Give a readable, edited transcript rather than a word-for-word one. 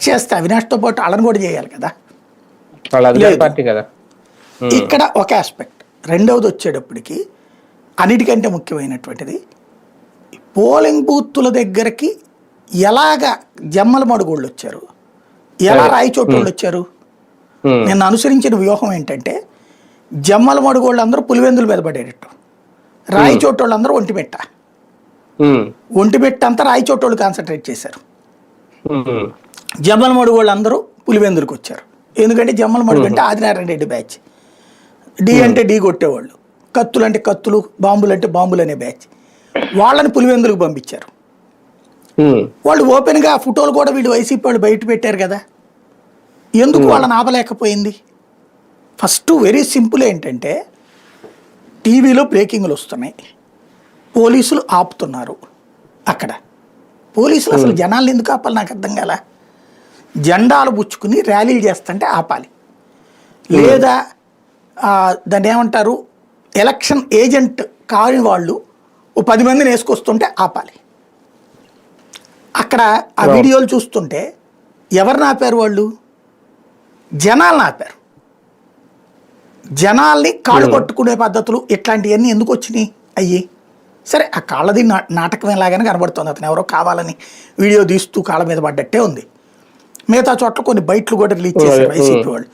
చేస్తే అవినాష్తో పాటు వాళ్ళని కూడా చేయాలి కదా. వాళ్ళ అధికార పార్టీ కదా. ఇక్కడ ఒక ఆస్పెక్ట్. రెండవది వచ్చేటప్పటికి అన్నిటికంటే ముఖ్యమైనటువంటిది పోలింగ్ బూత్తుల దగ్గరికి ఎలాగ జమ్మల మడుగోళ్ళు వచ్చారు, ఎలా రాయచోటోళ్ళు వచ్చారు. నిన్న అనుసరించిన వ్యూహం ఏంటంటే జమ్మల మడుగోళ్ళు అందరూ పులివెందుల మీద పడేటట్టు, రాయచోటోళ్ళు అందరూ ఒంటిమిట్ట అంతా రాయచోటోళ్ళు కాన్సన్ట్రేట్ చేశారు. జమ్మల మడుగోళ్ళు అందరూ పులివెందులకు వచ్చారు. ఎందుకంటే జమ్మల మడుగు అంటే ఆదినారాయణ రెడ్డి బ్యాచ్, డి అంటే డి కొట్టేవాళ్ళు, కత్తులు అంటే కత్తులు, బాంబులు అంటే బాంబులు అనే బ్యాచ్. వాళ్ళని పులివెందులకు పంపించారు. వాళ్ళు ఓపెన్గా ఫోటోలు కూడా వీళ్ళు వైసీపీ వాళ్ళు బయట పెట్టారు కదా. ఎందుకు వాళ్ళని ఆపలేకపోయింది? ఫస్ట్ వెరీ సింపుల్ ఏంటంటే టీవీలో బ్రేకింగ్లు వస్తున్నాయి, పోలీసులు ఆపుతున్నారు. అక్కడ పోలీసులు అసలు జనాలను ఎందుకు ఆపాలి నాకు అర్థం కాల. జెండాలు పుచ్చుకుని ర్యాలీలు చేస్తుంటే ఆపాలి, లేదా దాన్ని ఏమంటారు ఎలక్షన్ ఏజెంట్ కాని వాళ్ళు ఓ 10 మందిని వేసుకొస్తుంటే ఆపాలి. అక్కడ ఆ వీడియోలు చూస్తుంటే ఎవరిని ఆపారు? వాళ్ళు జనాలను ఆపారు. జనాల్ని కాళ్ళు పట్టుకునే పద్ధతులు ఇట్లాంటివన్నీ ఎందుకు వచ్చినాయి అయ్యి? సరే ఆ కాళ్ళది నాటకం ఎలాగైనా కనబడుతుంది, అతను ఎవరో కావాలని వీడియో తీస్తూ కాళ్ళ మీద పడ్డట్టే ఉంది. మిగతా చోట్ల కొన్ని బయట్లు కూడా రిలీజ్ చేశారు వైసీపీ వాళ్ళు.